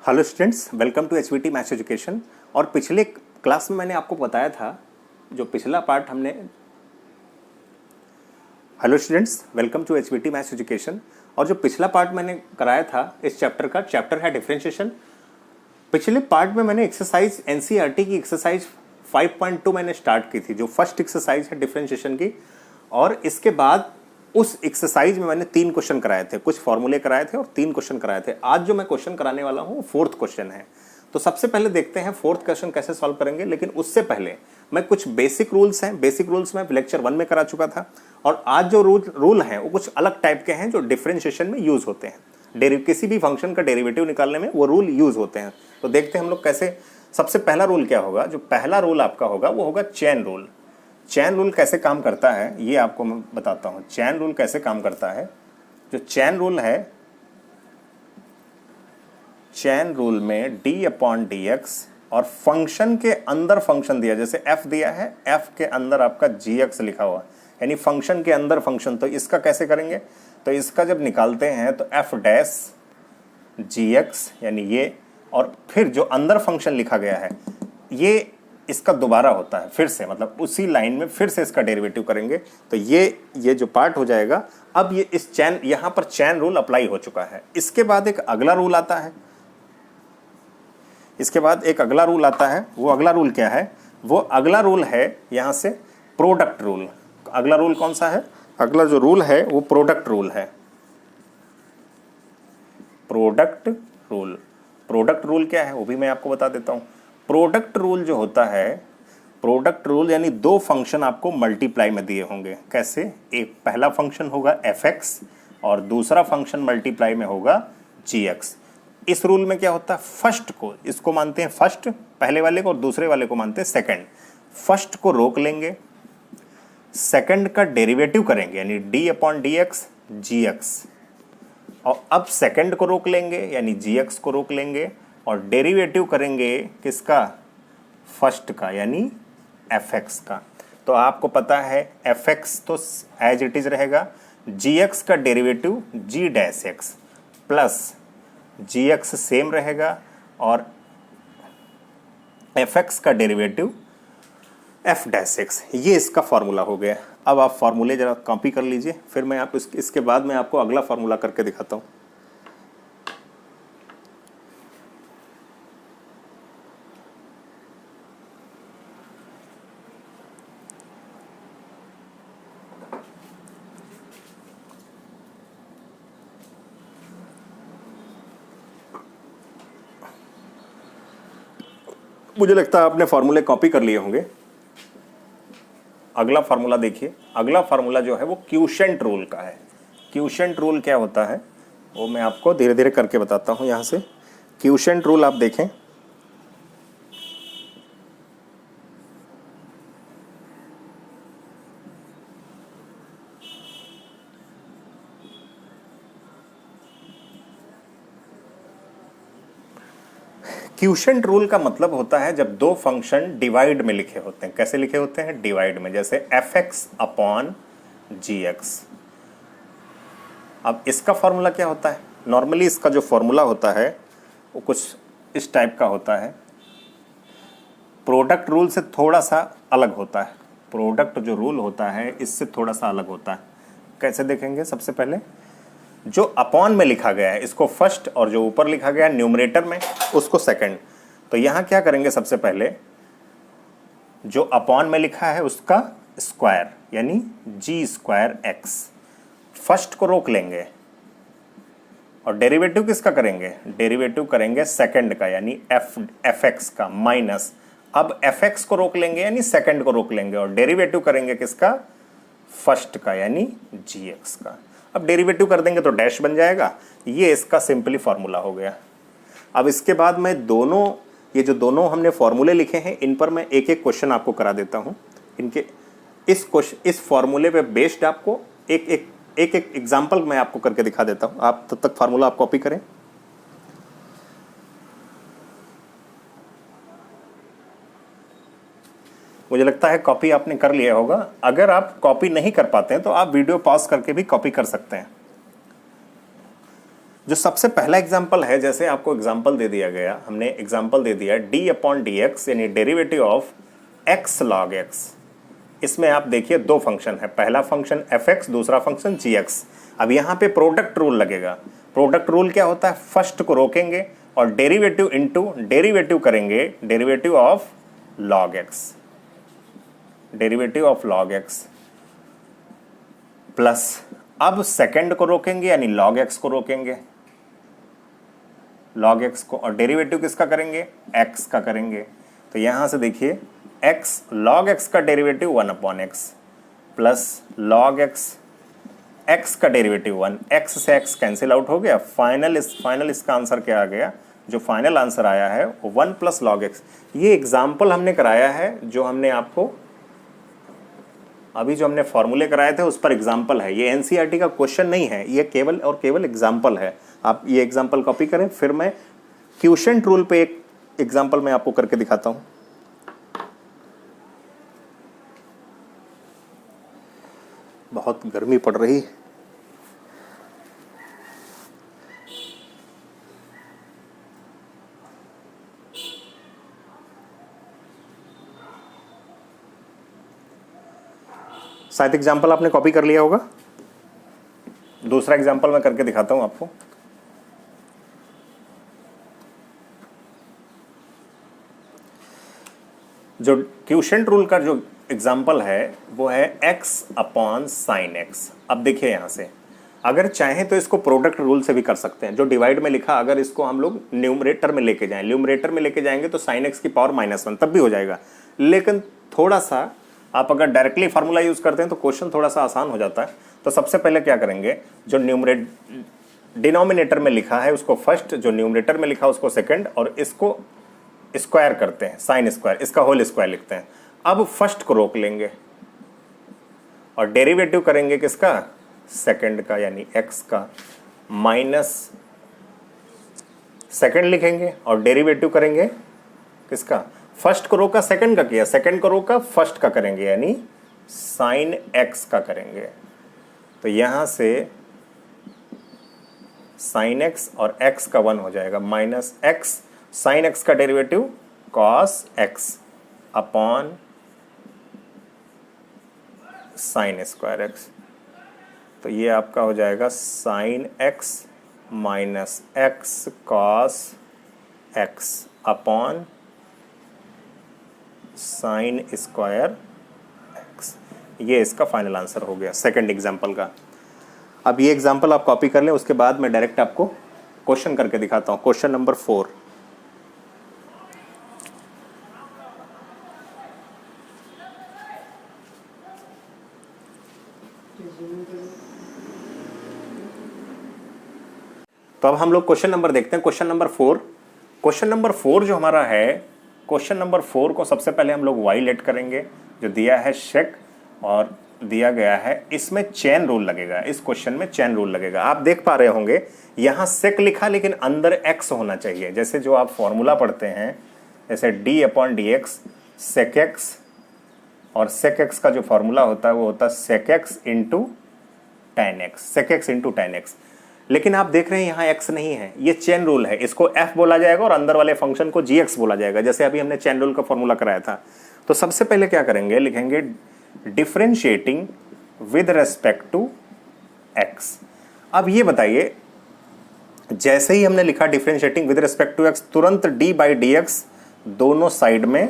Hello students, welcome to HVT maths education. और पिछले class में मैंने आपको बताया था जो पिछला पार्ट हमने hello students, welcome to HVT maths education. और जो पिछला पार्ट मैंने कराया था इस चैप्टर है डिफरेंशिएशन। पिछले पार्ट में मैंने एक्सरसाइज एनसीईआरटी की एक्सरसाइज 5.2 मैंने स्टार्ट की थी, जो फर्स्ट एक्सरसाइज है डिफरेंशिएशन की। और इसके बाद उस एक्सरसाइज में मैंने 3 क्वेश्चन कराए थे, कुछ फॉर्मूले कराए थे और 3 क्वेश्चन कराए थे। आज जो मैं क्वेश्चन कराने वाला हूँ वो 4th क्वेश्चन है। तो सबसे पहले देखते हैं 4th क्वेश्चन कैसे सॉल्व करेंगे। लेकिन उससे पहले मैं कुछ बेसिक रूल्स हैं, बेसिक रूल्स मैं लेक्चर 1 में करा चुका था। और आज जो रूल हैं वो कुछ अलग टाइप के हैं जो डिफरेंशिएशन में यूज होते हैं। किसी भी फंक्शन का डेरिवेटिव निकालने में वो रूल यूज होते हैं। तो देखते हैं हम लोग कैसे। सबसे पहला रूल क्या होगा, जो पहला रूल आपका होगा वो होगा चेन रूल। चेन रूल कैसे काम करता है ये आपको मैं बताता हूं। चेन रूल कैसे काम करता है, जो चेन रूल है, चेन रूल में d/dx और फंक्शन के अंदर फंक्शन दिया, जैसे f दिया है, f के अंदर आपका gx लिखा हुआ, यानी फंक्शन के अंदर फंक्शन। तो इसका कैसे करेंगे, तो इसका जब निकालते हैं तो f डैश gx यानी ये, और फिर जो अंदर फंक्शन लिखा गया है ये इसका दोबारा होता है फिर से, मतलब उसी लाइन में फिर से इसका डेरिवेटिव करेंगे। तो ये जो पार्ट हो जाएगा। अब ये इस चैन, यहां पर चैन रूल अप्लाई हो चुका है। इसके बाद एक अगला रूल आता है, इसके बाद एक अगला रूल आता है। वो अगला रूल क्या है, वो अगला रूल है यहां से प्रोडक्ट रूल। अगला रूल कौन सा है, अगला जो रूल है वो प्रोडक्ट रूल है। प्रोडक्ट रूल, प्रोडक्ट रूल क्या है वो भी मैं आपको बता देता हूं। प्रोडक्ट रूल जो होता है, प्रोडक्ट रूल यानी दो फंक्शन आपको मल्टीप्लाई में दिए होंगे। कैसे, एक पहला फंक्शन होगा fx और दूसरा फंक्शन मल्टीप्लाई में होगा gx। इस रूल में क्या होता है, फर्स्ट को, इसको मानते हैं फर्स्ट, पहले वाले को, और दूसरे वाले को मानते हैं सेकंड। फर्स्ट को रोक लेंगे, सेकंड का डेरिवेटिव करेंगे यानी d/dx gx, और अब सेकंड को रोक लेंगे यानी gx को रोक लेंगे और डेरिवेटिव करेंगे किसका, फर्स्ट का यानी fx का। तो आपको पता है fx तो एज इट इज रहेगा, gx का derivative g dash x plus gx same रहेगा और fx का डेरिवेटिव f डैश x। ये इसका फॉर्मूला हो गया। अब आप फॉर्मूले जरा कॉपी कर लीजिए, फिर मैं आपको इसके बाद मैं आपको अगला फॉर्मूला करके दिखाता हूँ। मुझे लगता है आपने फॉर्मूले कॉपी कर लिए होंगे। अगला फार्मूला देखिए, अगला फार्मूला जो है वो क्वोशिएंट रूल का है। क्वोशिएंट रूल क्या होता है वो मैं आपको धीरे धीरे करके बताता हूं। यहां से क्वोशिएंट रूल आप देखें, क्वोशिएंट रूल का मतलब होता है जब दो फंक्शन डिवाइड में लिखे होते हैं। कैसे लिखे होते हैं, डिवाइड में, जैसे fx/gx। अब इसका फॉर्मूला क्या होता है, नॉर्मली इसका जो फॉर्मूला होता है वो कुछ इस टाइप का होता है। प्रोडक्ट रूल से थोड़ा सा अलग होता है। प्रोडक्ट जो रूल होता है इससे थोड़ा सा अलग होता है। कैसे देखेंगे, सबसे पहले जो अपॉन में लिखा गया है इसको फर्स्ट, और जो ऊपर लिखा गया है न्यूमरेटर में उसको सेकंड। तो यहां क्या करेंगे, सबसे पहले जो अपॉन में लिखा है उसका स्क्वायर यानी g²x, फर्स्ट को रोक लेंगे और डेरिवेटिव किसका करेंगे, डेरिवेटिव करेंगे सेकंड का यानी fx का, माइनस अब fx को रोक लेंगे यानी सेकंड को रोक लेंगे और डेरिवेटिव करेंगे किसका, फर्स्ट का यानी gx का। अब डेरिवेटिव कर देंगे तो डैश बन जाएगा। ये इसका सिंपली फॉर्मूला हो गया। अब इसके बाद मैं दोनों, ये जो दोनों हमने फॉर्मूले लिखे हैं इन पर मैं एक एक क्वेश्चन आपको करा देता हूं। इनके इस फॉर्मूले पे बेस्ड आपको एक एग्जांपल मैं आपको करके दिखा देता हूं। आप तब तक फार्मूला आप कॉपी करें। मुझे लगता है कॉपी आपने कर लिया होगा। अगर आप कॉपी नहीं कर पाते हैं तो आप वीडियो पॉज करके भी कॉपी कर सकते हैं। जो सबसे पहला एग्जाम्पल है, जैसे आपको एग्जाम्पल दे दिया गया, हमने एग्जाम्पल दे दिया डी अपॉन डी एक्स यानी derivative of x log x. इसमें आप देखिए दो फंक्शन है, पहला फंक्शन एफ एक्स, दूसरा फंक्शन जी एक्स। अब यहाँ पे प्रोडक्ट रूल लगेगा। प्रोडक्ट रूल क्या होता है, फर्स्ट को रोकेंगे और डेरिवेटिव इनटू डेरिवेटिव करेंगे, derivative of log x, derivative of log x plus अब सेकंड को रोकेंगे यानी लॉग एक्स को रोकेंगे, लॉग एक्स को, और डेरिवेटिव किसका करेंगे, एक्स का करेंगे। तो यहां से देखिए एक्स लॉग एक्स का derivative 1 upon x plus log x, x का डेरिवेटिव 1, एक्स से एक्स कैंसिल आउट हो गया। फाइनल इसका आंसर क्या आ गया, जो फाइनल आंसर आया है वो 1 प्लस लॉग एक्स। ये एग्जाम्पल हमने कराया है, जो हमने आपको अभी जो हमने फॉर्मूले कराए थे उस पर एग्जाम्पल है। ये एनसीईआरटी का क्वेश्चन नहीं है, ये केवल और केवल एग्जाम्पल है। आप ये एग्जाम्पल कॉपी करें, फिर मैं क्वोशिएंट रूल पे एक एग्जाम्पल मैं आपको करके दिखाता हूं। बहुत गर्मी पड़ रही, शायद एग्जाम्पल आपने कॉपी कर लिया होगा। दूसरा एग्जाम्पल मैं करके दिखाता हूं आपको। जो क्वोशिएंट रूल का जो एग्जाम्पल है वो है x अपॉन साइन एक्स। अब देखिए यहां से अगर चाहें तो इसको प्रोडक्ट रूल से भी कर सकते हैं। जो डिवाइड में लिखा, अगर इसको हम लोग न्यूमरेटर में लेके जाएं, न्यूमरेटर में लेके जाएंगे तो साइन एक्स की पावर -1 तब भी हो जाएगा। लेकिन थोड़ा सा आप अगर डायरेक्टली फार्मूला यूज करते हैं तो क्वेश्चन थोड़ा सा आसान हो जाता है। तो सबसे पहले क्या करेंगे, जो डिनोमिनेटर में लिखा है उसको फर्स्ट, जो न्यूमरेटर में लिखा उसको सेकंड, और इसको स्क्वायर करते हैं, साइन स्क्वायर, इसका होल स्क्वायर लिखते हैं। अब फर्स्ट को रोक लेंगे और डेरिवेटिव करेंगे किसका, सेकंड का यानी एक्स का, माइनस सेकंड लिखेंगे और डेरिवेटिव करेंगे किसका, फर्स्ट को रोका सेकंड का किया, सेकंड को रोका फर्स्ट का करेंगे यानी साइन एक्स का करेंगे। तो यहां से साइन एक्स और एक्स का 1 हो जाएगा, माइनस एक्स, साइन एक्स का derivative cos x upon sine square x. तो ये आपका हो जाएगा sine x minus x cos x upon sine square x. ये इसका फाइनल आंसर हो गया सेकंड एग्जाम्पल का। अब ये एग्जाम्पल आप कॉपी कर लें, उसके बाद मैं डायरेक्ट आपको क्वेश्चन करके दिखाता हूं। क्वेश्चन नंबर 4, तो अब हम लोग क्वेश्चन नंबर देखते हैं। क्वेश्चन नंबर 4, क्वेश्चन नंबर 4 जो हमारा है, क्वेश्चन नंबर 4 को सबसे पहले हम लोग वाई लेट करेंगे, जो दिया है शेक और दिया गया है, इसमें चेन रूल लगेगा। इस क्वेश्चन में चेन रूल लगेगा। आप देख पा रहे होंगे यहां सेक लिखा लेकिन अंदर एक्स होना चाहिए। जैसे जो आप फॉर्मूला पढ़ते हैं, जैसे D upon D X sec X, और सेक एक्स का जो फॉर्मूला होता है वो होता है sec X into tan X, sec X into tan X. लेकिन आप देख रहे हैं यहाँ x नहीं है, ये चेन रूल है, इसको f बोला जाएगा और अंदर वाले फंक्शन को gx बोला जाएगा, जैसे अभी हमने चेन रूल का फॉर्मूला कराया था। तो सबसे पहले क्या करेंगे, लिखेंगे differentiating with respect to x। अब ये बताइए, जैसे ही हमने लिखा differentiating with respect to x, तुरंत d बाई डी एक्स दोनों साइड में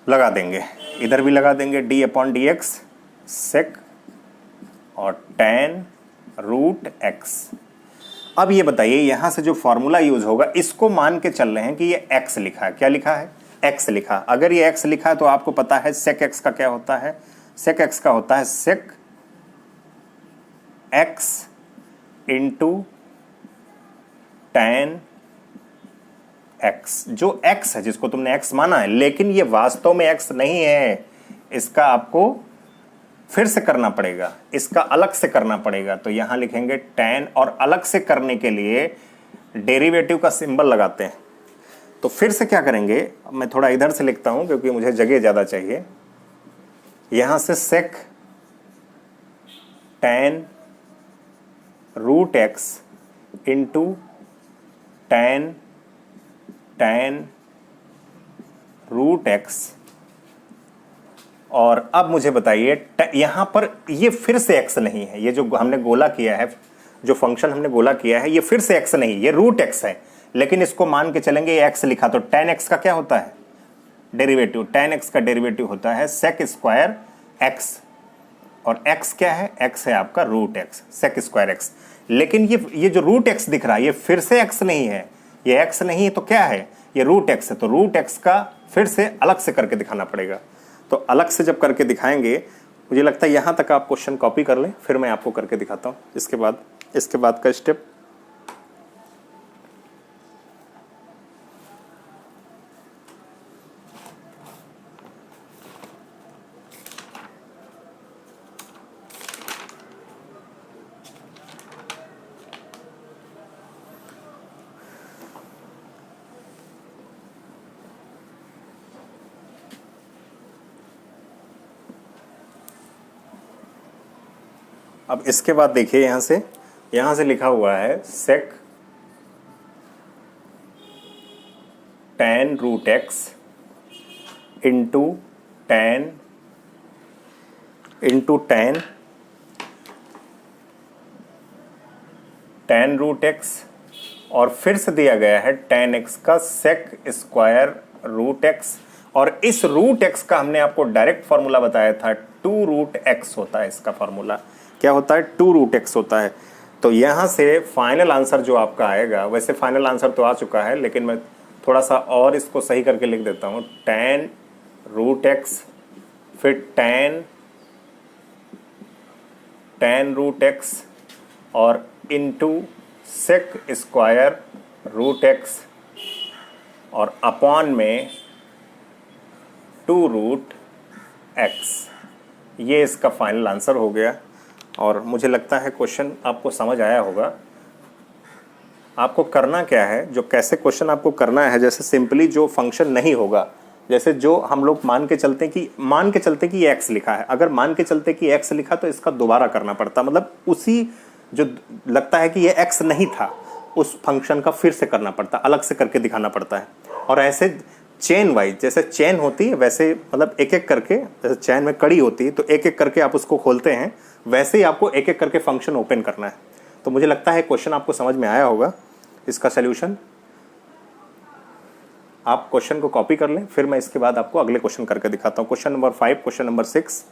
लगा देंगे, इधर भी लगा देंगे d upon D X sec और टेन रूट एक्स। अब ये बताइए यहां से जो फॉर्मूला यूज होगा, इसको मान के चल रहे हैं कि ये x लिखा है। क्या लिखा है, x लिखा। अगर ये x लिखा है तो आपको पता है सेक x का क्या होता है, सेक x का होता है सेक x इंटू टेन x। जो x है, जिसको तुमने x माना है, लेकिन ये वास्तव में x नहीं है, इसका आपको फिर से करना पड़ेगा, इसका अलग से करना पड़ेगा। तो यहां लिखेंगे टेन, और अलग से करने के लिए डेरिवेटिव का सिंबल लगाते हैं। तो फिर से क्या करेंगे, मैं थोड़ा इधर से लिखता हूं क्योंकि मुझे जगह ज्यादा चाहिए। यहां से sec tan root x into tan root x. और अब मुझे बताइए यहां पर ये फिर से x नहीं है, ये जो हमने गोला किया है, जो फंक्शन हमने गोला किया है, ये फिर से x नहीं, ये रूट x है। लेकिन इसको मान के चलेंगे x लिखा तो tan x का क्या होता है? डेरिवेटिव। tan x का डेरिवेटिव होता है sec स्क्वायर x, और x क्या है? x है आपका root x, sec square x। लेकिन ये जो रूट x दिख रहा है, ये फिर से x नहीं है, ये x नहीं है तो क्या है? ये रूट x है। तो रूट x का फिर से अलग से करके दिखाना पड़ेगा। तो अलग से जब करके दिखाएंगे, मुझे लगता है यहां तक आप क्वेश्चन कॉपी कर लें, फिर मैं आपको करके दिखाता हूं इसके बाद का स्टेप। अब इसके बाद देखिए, यहां से लिखा हुआ है sec tan root x into tan root x, और फिर से दिया गया है tan x का sec स्क्वायर रूट एक्स। और इस रूट एक्स का हमने आपको डायरेक्ट फॉर्मूला बताया था, 2 रूट एक्स होता है इसका फॉर्मूला। क्या होता है? 2 रूट एक्स होता है। तो यहां से फाइनल आंसर जो आपका आएगा, वैसे फाइनल आंसर तो आ चुका है, लेकिन मैं थोड़ा सा और इसको सही करके लिख देता हूं। tan रूट एक्स, फिर tan रूट एक्स, और into sec square root x, और अपॉन में 2 रूट एक्स। ये इसका फाइनल आंसर हो गया। और मुझे लगता है क्वेश्चन आपको समझ आया होगा। आपको करना क्या है, जो कैसे क्वेश्चन आपको करना है, जैसे सिंपली जो फंक्शन नहीं होगा, जैसे जो हम लोग मान के चलते कि ये x लिखा है, अगर मान के चलते कि x लिखा तो इसका दोबारा करना पड़ता, मतलब उसी जो लगता है कि ये x नहीं था उस फंक्शन का फिर से करना पड़ता, अलग से करके दिखाना पड़ता है। और ऐसे चेन वाइज, जैसे चेन होती है वैसे, मतलब एक एक करके, जैसे चैन में कड़ी होती है तो एक एक करके आप उसको खोलते हैं, वैसे ही आपको एक एक करके फंक्शन ओपन करना है। तो मुझे लगता है क्वेश्चन आपको समझ में आया होगा। इसका सल्यूशन आप क्वेश्चन को कॉपी कर लें, फिर मैं इसके बाद आपको अगले क्वेश्चन करके दिखाता हूं। Question number 5, question number 6।